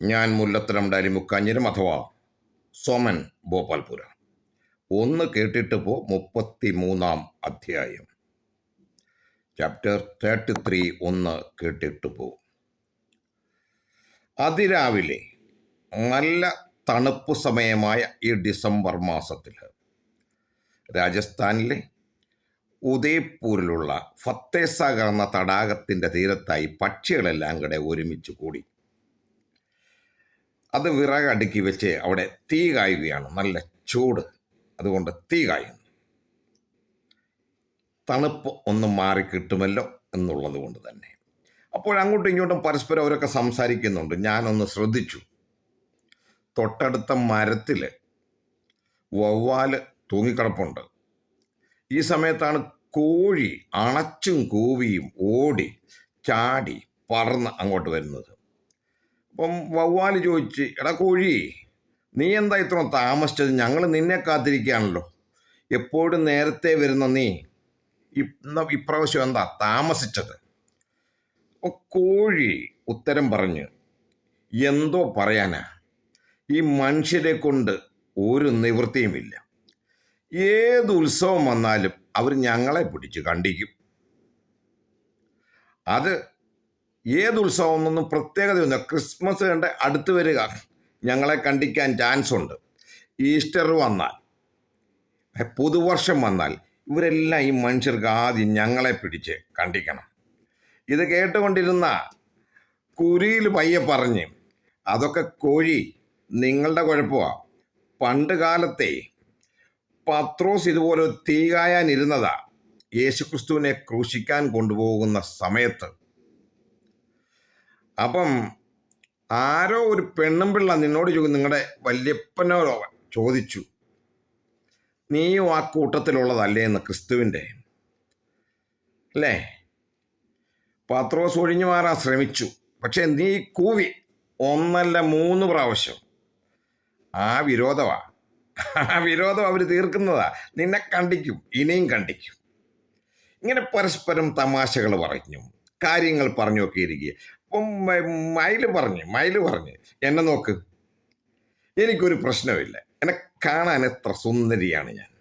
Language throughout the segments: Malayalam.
ഞാൻ മുല്ലത്തരം ഡാലി മുക്കാഞ്ഞിരം അഥവാ സോമൻ ഭോപ്പാൽപുര. ഒന്ന് കേട്ടിട്ട് പോ 33-ാം അധ്യായം, ചാപ്റ്റർ 33. ഒന്ന് കേട്ടിട്ട് പോ. അതിരാവിലെ നല്ല തണുപ്പ് സമയമായ ഈ ഡിസംബർ മാസത്തിൽ രാജസ്ഥാനിലെ ഉദയ്പൂരിലുള്ള ഫത്തേസാഗർ എന്ന തടാകത്തിൻ്റെ തീരത്തായി പക്ഷികളെല്ലാം കൂടെ ഒരുമിച്ച് കൂടി. അത് വിറകടുക്കി വെച്ച് അവിടെ തീ കായുകയാണ്. നല്ല ചൂട്, അതുകൊണ്ട് തീ കായുന്നു. തണുപ്പ് ഒന്ന് മാറിക്കിട്ടുമല്ലോ എന്നുള്ളത് കൊണ്ട് തന്നെ. അപ്പോൾ അങ്ങോട്ടും ഇങ്ങോട്ടും പരസ്പരം അവരൊക്കെ സംസാരിക്കുന്നുണ്ട്. ഞാനൊന്ന് ശ്രദ്ധിച്ചു. തൊട്ടടുത്ത മരത്തിൽ വവ്വാല് തൂങ്ങിക്കിടപ്പുണ്ട്. ഈ സമയത്താണ് കോഴി അണച്ചും കൂവിയും ഓടി ചാടി പറന്ന് അങ്ങോട്ട് വരുന്നത്. അപ്പം വവ്വാല് ചോദിച്ച്, എടാ കോഴി, നീ എന്താ ഇത്ര താമസിച്ചത്? ഞങ്ങൾ നിന്നെ കാത്തിരിക്കുകയാണല്ലോ. എപ്പോഴും നേരത്തെ വരുന്ന നീ ഇപ്രാവശ്യം എന്താ താമസിച്ചത്? അപ്പോൾ കോഴി ഉത്തരം പറഞ്ഞു, എന്തോ പറയാനാ, ഈ മനുഷ്യരെ കൊണ്ട് ഒരു നിവൃത്തിയുമില്ല. ഏത് ഉത്സവം വന്നാലും അവർ ഞങ്ങളെ പിടിച്ച് കണ്ടിക്കും. അത് ഏത് ഉത്സവം എന്നൊന്നും പ്രത്യേകതയൊന്നുമില്ല. ക്രിസ്മസ് കണ്ട് അടുത്ത് വരിക, ഞങ്ങളെ കണ്ടിക്കാൻ ചാൻസ് ഉണ്ട്. ഈസ്റ്റർ വന്നാൽ, പുതുവർഷം വന്നാൽ, ഇവരെല്ലാം ഈ മനുഷ്യർക്ക് ആദ്യം ഞങ്ങളെ പിടിച്ച് കണ്ടിക്കണം. ഇത് കേട്ടുകൊണ്ടിരുന്ന കുരിയിൽ പയ്യെ പറഞ്ഞ്, അതൊക്കെ കോഴി നിങ്ങളുടെ കുഴപ്പമാണ്. പണ്ട് കാലത്തെ പത്രോസ് ഇതുപോലെ തീ കായാനിരുന്നതാ. യേശുക്രിസ്തുവിനെ ക്രൂശിക്കാൻ കൊണ്ടുപോകുന്ന സമയത്ത്. അപ്പം ആരോ ഒരു പെണ്ണും പിള്ള നിന്നോട് നിങ്ങളുടെ വല്യപ്പനോരോ ചോദിച്ചു, നീയും ആ കൂട്ടത്തിലുള്ളതല്ലേ എന്ന്, ക്രിസ്തുവിൻ്റെ അല്ലേ? പത്രോസ് ഒഴിഞ്ഞു മാറാൻ ശ്രമിച്ചു. പക്ഷെ നീ കൂവി 1 അല്ല 3 പ്രാവശ്യം. ആ വിരോധം അവർ തീർക്കുന്നതാ. നിന്നെ കണ്ടിക്കും, ഇനിയും കണ്ടിക്കും. ഇങ്ങനെ പരസ്പരം തമാശകൾ പറഞ്ഞു, കാര്യങ്ങൾ പറഞ്ഞൊക്കെ ഇരിക്കുക. അപ്പം മയില് പറഞ്ഞ്, എന്നെ നോക്ക്, എനിക്കൊരു പ്രശ്നമില്ല. എന്നെ കാണാൻ എത്ര സുന്ദരിയാണ് ഞാൻ.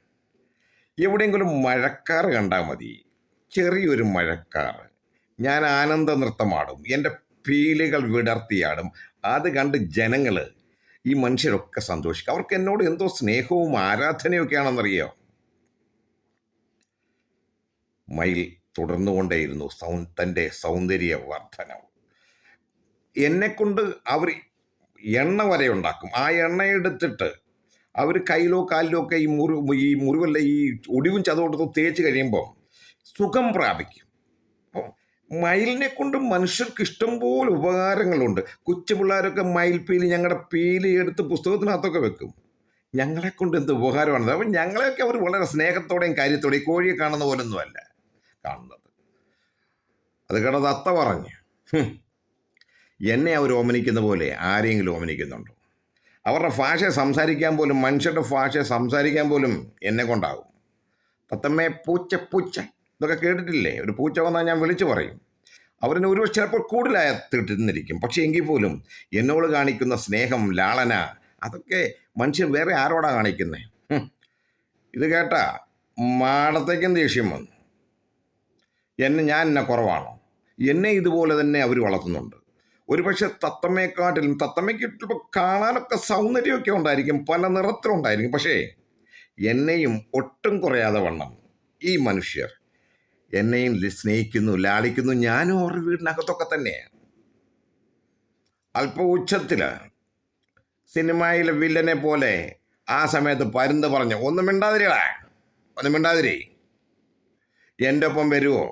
എവിടെയെങ്കിലും മഴക്കാർ കണ്ടാൽ മതി, ചെറിയൊരു മഴക്കാർ, ഞാൻ ആനന്ദ നൃത്തമാടും, എൻ്റെ പീലികൾ വിടർത്തിയാടും. അത് കണ്ട് ജനങ്ങൾ, ഈ മനുഷ്യരൊക്കെ സന്തോഷിക്കും. അവർക്ക് എന്നോട് എന്തോ സ്നേഹവും ആരാധനയൊക്കെയാണെന്നറിയോ. മയിൽ തുടർന്നുകൊണ്ടേയിരുന്നു തൻ്റെ സൗന്ദര്യ വർധനം. എന്നെക്കൊണ്ട് അവർ എണ്ണ വരെ ഉണ്ടാക്കും. ആ എണ്ണ എടുത്തിട്ട് അവർ കയ്യിലോ കാലിലോ ഒക്കെ ഈ മുറിവല്ല, ഈ ഒടിവും ചതവെടുത്തും തേച്ച് കഴിയുമ്പോൾ സുഖം പ്രാപിക്കും. അപ്പോൾ മയിലിനെ കൊണ്ട് മനുഷ്യർക്ക് ഇഷ്ടംപോലെ ഉപകാരങ്ങളുണ്ട്. കൊച്ചു പിള്ളേരൊക്കെ മയിൽപ്പീലി, ഞങ്ങളുടെ പീലി എടുത്ത് പുസ്തകത്തിനകത്തൊക്കെ വെക്കും. ഞങ്ങളെ കൊണ്ട് എന്ത് ഉപകാരമാണ്. അപ്പം ഞങ്ങളെയൊക്കെ അവർ വളരെ സ്നേഹത്തോടെയും കാര്യത്തോടെയും, കോഴിയെ കാണുന്ന പോലൊന്നുമല്ല കാണുന്നത്. അത് കേട്ടത് അത്ത പറഞ്ഞു, എന്നെ അവർ ഓമനിക്കുന്ന പോലെ ആരെങ്കിലും ഓമനിക്കുന്നുണ്ടോ? അവരുടെ ഭാഷ സംസാരിക്കാൻ പോലും, മനുഷ്യരുടെ ഭാഷ സംസാരിക്കാൻ പോലും എന്നെ കൊണ്ടാകും. തത്തമ്മേ പൂച്ച ഇതൊക്കെ കേട്ടിട്ടില്ലേ? ഒരു പൂച്ച വന്നാൽ ഞാൻ വിളിച്ചു പറയും. അവരിന് ഒരുപക്ഷെ ചിലപ്പോൾ കൂടുതലായിട്ടിരുന്നിരിക്കും. പക്ഷെ എങ്കിൽ പോലും എന്നോട് കാണിക്കുന്ന സ്നേഹം, ലാളന, അതൊക്കെ മനുഷ്യൻ വേറെ ആരോടാ കാണിക്കുന്നത്? ഇത് കേട്ട മാടത്തേക്കും ദേഷ്യം വന്നു. ഞാൻ എന്നെ കുറവാണോ? എന്നെ ഇതുപോലെ തന്നെ അവർ വളർത്തുന്നുണ്ട്. ഒരുപക്ഷെ തത്തമ്മയെക്കാട്ടിലും, തത്തമ്മയ്ക്ക് ഇപ്പോൾ കാണാനൊക്കെ സൗന്ദര്യമൊക്കെ ഉണ്ടായിരിക്കും, പല നിറത്തിലുണ്ടായിരിക്കും. പക്ഷേ എന്നെയും ഒട്ടും കുറയാതെ വണ്ണം ഈ മനുഷ്യർ എന്നെയും സ്നേഹിക്കുന്നു, ലാളിക്കുന്നു. ഞാനും അവരുടെ വീടിനകത്തൊക്കെ തന്നെയാണ്. അല്പ ഉച്ചത്തിൽ സിനിമയിലെ വില്ലനെ പോലെ ആ സമയത്ത് പരുന്ത് പറഞ്ഞു, ഒന്നും മിണ്ടാതിരി, എൻ്റെ ഒപ്പം വരുമോ?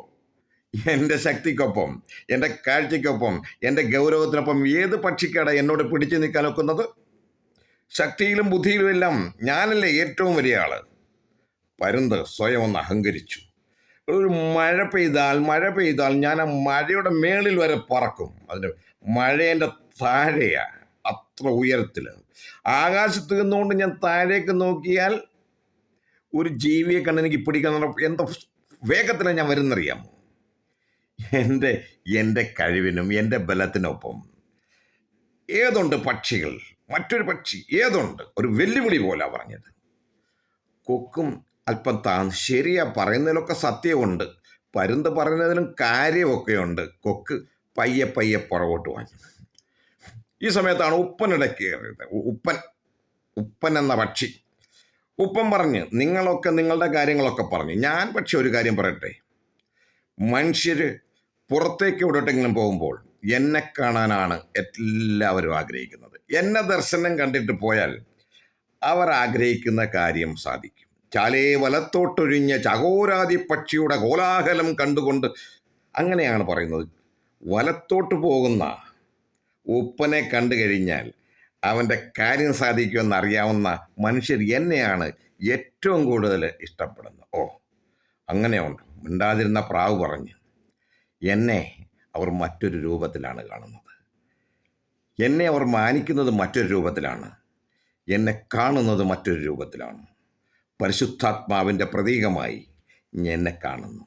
എൻ്റെ ശക്തിക്കൊപ്പം, എൻ്റെ കാഴ്ചയ്ക്കൊപ്പം, എൻ്റെ ഗൗരവത്തിനൊപ്പം ഏത് പക്ഷിക്കാണ് എന്നോട് പിടിച്ചു നിൽക്കാൻ ഒക്കുന്നത്? ശക്തിയിലും ബുദ്ധിയിലും എല്ലാം ഞാനല്ലേ ഏറ്റവും വലിയ ആള്. പരുന്ത് സ്വയം ഒന്ന് അഹങ്കരിച്ചു. ഒരു മഴ പെയ്താൽ ഞാൻ ആ മഴയുടെ മേളിൽ വരെ പറക്കും. അതിന് മഴേൻ്റെ താഴെയാ, അത്ര ഉയരത്തിൽ. ആകാശത്ത് നിന്നുകൊണ്ട് ഞാൻ താഴേക്ക് നോക്കിയാൽ ഒരു ജീവിയെ കണ്ട് എനിക്ക് പിടിക്കുന്ന എന്താ വേഗത്തിലാണ് ഞാൻ ഏതുണ്ട് പക്ഷികൾ, മറ്റൊരു പക്ഷി ഏതുണ്ട്, ഒരു വെല്ലുവിളി പോലെ പറഞ്ഞത്. കൊക്കും അല്പം ശരിയാ, പറയുന്നതിലൊക്കെ സത്യമുണ്ട്, പരുന്ത് പറയുന്നതിലും കാര്യമൊക്കെയുണ്ട്. കൊക്ക് പയ്യെ പയ്യെ പുറകോട്ട് വാങ്ങി. ഈ സമയത്താണ് ഉപ്പനിടയ്ക്ക് കയറിയത്. ഉപ്പൻ എന്ന പക്ഷി. ഉപ്പൻ പറഞ്ഞ്, നിങ്ങളൊക്കെ നിങ്ങളുടെ കാര്യങ്ങളൊക്കെ പറഞ്ഞു, ഞാൻ പക്ഷെ ഒരു കാര്യം പറയട്ടെ. മനുഷ്യർ പുറത്തേക്ക് എവിടോട്ടെങ്കിലും പോകുമ്പോൾ എന്നെ കാണാനാണ് എല്ലാവരും ആഗ്രഹിക്കുന്നത്. എന്നെ ദർശനം കണ്ടിട്ട് പോയാൽ അവർ ആഗ്രഹിക്കുന്ന കാര്യം സാധിക്കും. ചാലേ വലത്തോട്ടൊഴിഞ്ഞ ചകോരാതി പക്ഷിയുടെ കോലാഹലം കണ്ടുകൊണ്ട്, അങ്ങനെയാണ് പറയുന്നത്. വലത്തോട്ട് പോകുന്ന ഉപ്പനെ കണ്ടു കഴിഞ്ഞാൽ അവൻ്റെ കാര്യം സാധിക്കുമെന്നറിയാവുന്ന മനുഷ്യർ എന്നെയാണ് ഏറ്റവും കൂടുതൽ ഇഷ്ടപ്പെടുന്നത്. ഓ, അങ്ങനെയുണ്ട്. മിണ്ടാതിരുന്ന പ്രാവ് പറഞ്ഞു, എന്നെ അവർ മറ്റൊരു രൂപത്തിലാണ് കാണുന്നത്. എന്നെ അവർ മാനിക്കുന്നത് മറ്റൊരു രൂപത്തിലാണ്. എന്നെ കാണുന്നത് മറ്റൊരു രൂപത്തിലാണ്. പരിശുദ്ധാത്മാവിൻ്റെ പ്രതീകമായി എന്നെ കാണുന്നു.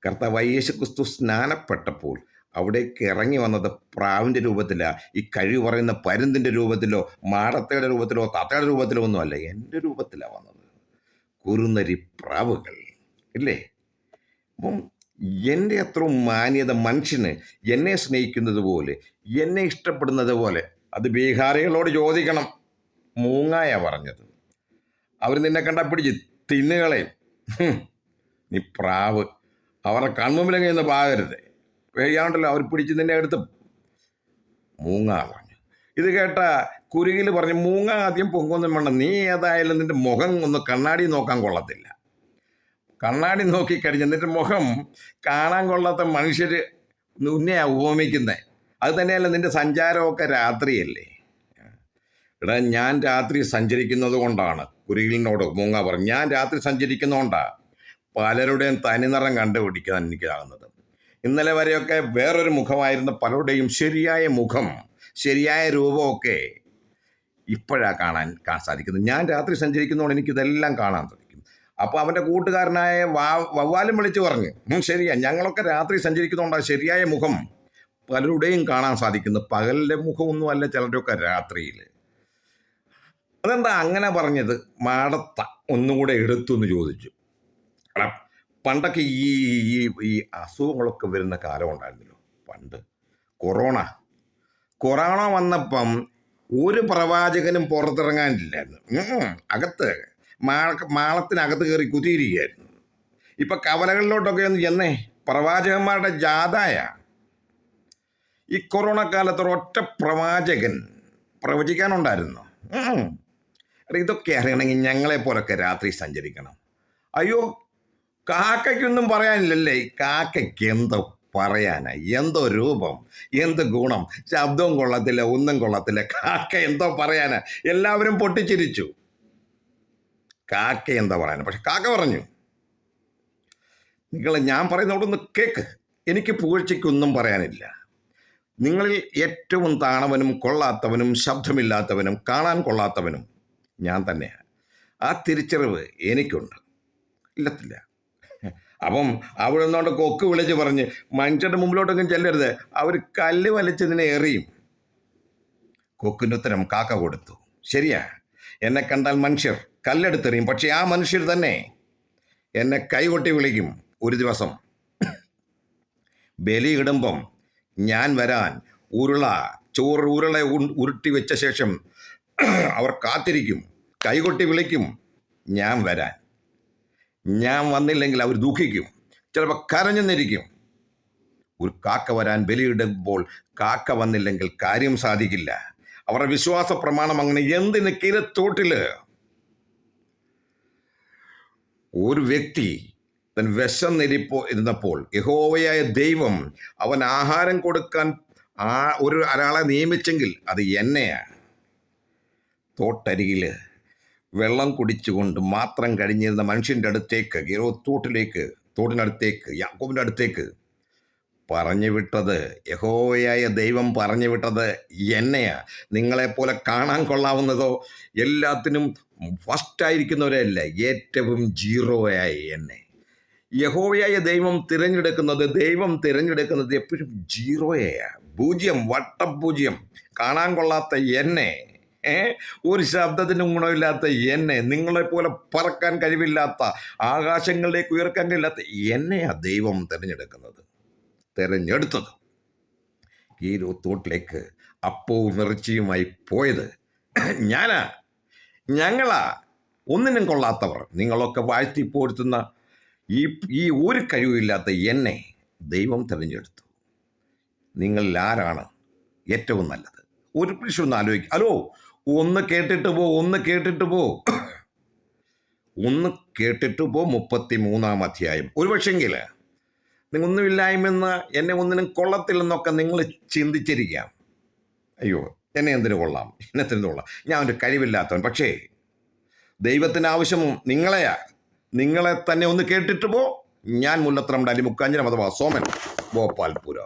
കർത്താവായ യേശുക്രിസ്തു സ്നാനപ്പെട്ടപ്പോൾ അവിടേക്ക് ഇറങ്ങി വന്നത് പ്രാവിൻ്റെ രൂപത്തിലോ, ഈ കഴിവ് പറയുന്ന പരുന്തിൻ്റെ രൂപത്തിലോ, മാടത്തയുടെ രൂപത്തിലോ, തത്തയുടെ രൂപത്തിലോ ഒന്നുമല്ല, എൻ്റെ രൂപത്തിലാണ് വന്നത്. കുറുനരി പ്രാവുകൾ ഇല്ലേ? അപ്പം എൻ്റെ അത്ര മാന്യത മനുഷ്യന് എന്നെ സ്നേഹിക്കുന്നത് പോലെ, എന്നെ ഇഷ്ടപ്പെടുന്നത് പോലെ, അത് ബീഹാറികളോട് ചോദിക്കണം. മൂങ്ങായ പറഞ്ഞത്. അവർ നിന്നെ കണ്ടാൽ പിടിച്ച് തിന്നുകളയും. നീ പ്രാവ്, അവരുടെ കൺമുമ്പിലെങ്കിൽ നിന്ന് പാകരുത്, പേടിയാണ്ടല്ലോ, അവർ പിടിച്ച് നിന്നെ എടുത്ത്. മൂങ്ങ പറഞ്ഞു. ഇത് കേട്ട കുരുകിൽ പറഞ്ഞു, മൂങ്ങ ആദ്യം പൊങ്ങൊന്നും വേണ്ട, നീ ഏതായാലും നിന്റെ മുഖം ഒന്ന് കണ്ണാടി നോക്കാൻ കൊള്ളത്തില്ല. കണ്ണാടി നോക്കിക്കഴിഞ്ഞ് നിന്റെ മുഖം കാണാൻ കൊള്ളാത്ത മനുഷ്യർ ഉന്നെയാണ് ഉപമിക്കുന്നത്. അത് തന്നെയല്ല, നിന്റെ സഞ്ചാരമൊക്കെ രാത്രിയല്ലേ. എടാ, ഞാൻ രാത്രി സഞ്ചരിക്കുന്നത് കൊണ്ടാണ്, കുരുകിലിനോട് മൂങ്ങ പറഞ്ഞു, ഞാൻ രാത്രി സഞ്ചരിക്കുന്നതുകൊണ്ടാണ് പലരുടെയും തനിനിറം കണ്ടുപിടിക്കാൻ എനിക്കാകുന്നത്. ഇന്നലെ വരെയൊക്കെ വേറൊരു മുഖമായിരുന്ന പലരുടെയും ശരിയായ മുഖം, ശരിയായ രൂപമൊക്കെ ഇപ്പോഴാണ് കാണാൻ സാധിക്കുന്നത്. ഞാൻ രാത്രി സഞ്ചരിക്കുന്നതുകൊണ്ട് എനിക്കിതെല്ലാം കാണാൻ സാധിക്കും. അപ്പോൾ അവൻ്റെ കൂട്ടുകാരനായ വവ്വാലും വിളിച്ചു പറഞ്ഞു, ശരിയാ, ഞങ്ങളൊക്കെ രാത്രി സഞ്ചരിക്കുന്നതുകൊണ്ടാണ് ശരിയായ മുഖം പലരുടെയും കാണാൻ സാധിക്കുന്നത്. പകലിലെ മുഖമൊന്നും അല്ല ചിലരൊക്കെ രാത്രിയിൽ. അതെന്താ അങ്ങനെ പറഞ്ഞത്? മാടത്ത ഒന്നുകൂടെ എടുത്തു എന്ന് ചോദിച്ചു. പണ്ടൊക്കെ ഈ ഈ അസുഖങ്ങളൊക്കെ വരുന്ന കാലം ഉണ്ടായിരുന്നല്ലോ പണ്ട്. കൊറോണ വന്നപ്പം ഒരു പ്രവാചകനും പുറത്തിറങ്ങാനില്ലായിരുന്നു. അകത്ത് മാളത്തിനകത്ത് കയറി കുത്തിയിരിക്കുകയായിരുന്നു. ഇപ്പം കവലകളിലോട്ടൊക്കെ ഒന്ന് ചെന്നേ, പ്രവാചകന്മാരുടെ ജാഥയ. ഈ കൊറോണ കാലത്ത് ഒരൊറ്റ പ്രവാചകൻ പ്രവചിക്കാനുണ്ടായിരുന്നു. ഇതൊക്കെ അറിയണമെങ്കിൽ ഞങ്ങളെപ്പോലൊക്കെ രാത്രി സഞ്ചരിക്കണം. അയ്യോ, കാക്കയ്ക്കൊന്നും പറയാനില്ലല്ലേ? കാക്കയ്ക്ക് എന്തോ പറയാനാ, എന്തോ രൂപം, എന്ത് ഗുണം, ശബ്ദവും കൊള്ളത്തില്ല, ഒന്നും കൊള്ളത്തില്ല. കാക്ക എന്തോ പറയാനാ? എല്ലാവരും പൊട്ടിച്ചിരിച്ചു. കാക്ക എന്താ പറയാനാ? പക്ഷെ കാക്ക പറഞ്ഞു, ഞാൻ പറയുന്നതോടൊന്ന് കേക്ക്, എനിക്ക് പുകഴ്ചയ്ക്കൊന്നും പറയാനില്ല. നിങ്ങളിൽ ഏറ്റവും താണവനും കൊള്ളാത്തവനും ശബ്ദമില്ലാത്തവനും കാണാൻ കൊള്ളാത്തവനും ഞാൻ തന്നെയാണ്. ആ തിരിച്ചറിവ് എനിക്കുണ്ട്. ഇല്ലത്തില്ല. അപ്പം അവിടെ നിന്നുകൊണ്ട് കൊക്ക് വിളിച്ച് പറഞ്ഞ്, മനുഷ്യരുടെ മുമ്പിലോട്ടൊന്നും ചെല്ലരുത്, അവർ കല്ല് വലിച്ചതിനെ എറിയും. കൊക്കിൻ്റെ ഉത്തരം കാക്ക കൊടുത്തു. ശരിയാ, എന്നെ കണ്ടാൽ മനുഷ്യർ കല്ലെടുത്തെറിയും, പക്ഷെ ആ മനുഷ്യർ തന്നെ എന്നെ കൈകൊട്ടി വിളിക്കും. ഒരു ദിവസം ബലിയിടുമ്പം ഞാൻ വരാൻ ഉരുള ഉരുട്ടി വെച്ച ശേഷം അവർ കാത്തിരിക്കും, കൈകൊട്ടി വിളിക്കും ഞാൻ വരാൻ. ഞാൻ വന്നില്ലെങ്കിൽ അവർ ദുഃഖിക്കും, ചിലപ്പോൾ കരഞ്ഞെന്നിരിക്കും. ഒരു കാക്ക വരാൻ ബലിയിടുമ്പോൾ കാക്ക വന്നില്ലെങ്കിൽ കാര്യം സാധിക്കില്ല. അവരുടെ വിശ്വാസ പ്രമാണം അങ്ങനെ. എന്തിന് കിരത്തോട്ടില് ഒരു വ്യക്തി തൻ ഇരുന്നപ്പോൾ യഹോവയായ ദൈവം അവൻ ആഹാരം കൊടുക്കാൻ ഒരാളെ നിയമിച്ചെങ്കിൽ അത് എന്നെയാണ്. തോട്ടരികിൽ വെള്ളം കുടിച്ചുകൊണ്ട് മാത്രം കഴിഞ്ഞിരുന്ന മനുഷ്യൻ്റെ അടുത്തേക്ക്, തോട്ടിനടുത്തേക്ക്, യാക്കോബിൻ്റെ അടുത്തേക്ക് പറഞ്ഞു വിട്ടത്, യഹോവയായ ദൈവം പറഞ്ഞു വിട്ടത് എന്നെയാ. നിങ്ങളെപ്പോലെ കാണാൻ കൊള്ളാവുന്നതോ എല്ലാത്തിനും ഫസ്റ്റായിരിക്കുന്നവരല്ല, ഏറ്റവും 0 ആയ എന്നെ. യഹോവയായ ദൈവം തിരഞ്ഞെടുക്കുന്നത് എപ്പോഴും ജീറോയാ, പൂജ്യം, വട്ടപൂജ്യം, കാണാൻ കൊള്ളാത്ത എന്നെ, ഒരു ശബ്ദത്തിന് ഗുണമില്ലാത്ത എന്നെ, നിങ്ങളെപ്പോലെ പറക്കാൻ കഴിവില്ലാത്ത, ആകാശങ്ങളിലേക്ക് ഉയർക്കാൻ കഴിയില്ലാത്ത എന്നെയാ ദൈവം തിരഞ്ഞെടുത്തത്. ഈ തോട്ടിലേക്ക് അപ്പവും ഇറച്ചിയുമായി പോയത് ഞങ്ങളാ, ഒന്നിനും കൊള്ളാത്തവർ. നിങ്ങളൊക്കെ വാഴ്ത്തിപ്പോഴ്ത്തുന്ന ഈ ഒരു കഴിവില്ലാത്ത എന്നെ ദൈവം തിരഞ്ഞെടുത്തു. നിങ്ങളിൽ ആരാണ് ഏറ്റവും നല്ലത്? ഒരു നിമിഷം ഒന്ന് ആലോചിക്കുക. ഹലോ, ഒന്ന് കേട്ടിട്ട് പോ 33-ാം അധ്യായം. ഒരു പക്ഷെങ്കിൽ നിങ്ങൾ ഒന്നുമില്ലായ്മെന്ന്, എന്നെ ഒന്നിനും കൊള്ളത്തില്ലെന്നൊക്കെ നിങ്ങൾ ചിന്തിച്ചിരിക്കാം. അയ്യോ, എന്നെ എന്തിനു കൊള്ളാം, ഞാൻ ഒരു കഴിവില്ലാത്തവൻ. പക്ഷേ ദൈവത്തിന് ആവശ്യവും നിങ്ങളെ തന്നെ ഒന്ന് കേട്ടിട്ട് പോ. ഞാൻ മുല്ലത്തറം ഡാലി മുക്കാഞ്ചിരം അഥവാ സോമൻ, ഭോപ്പാൽപുര.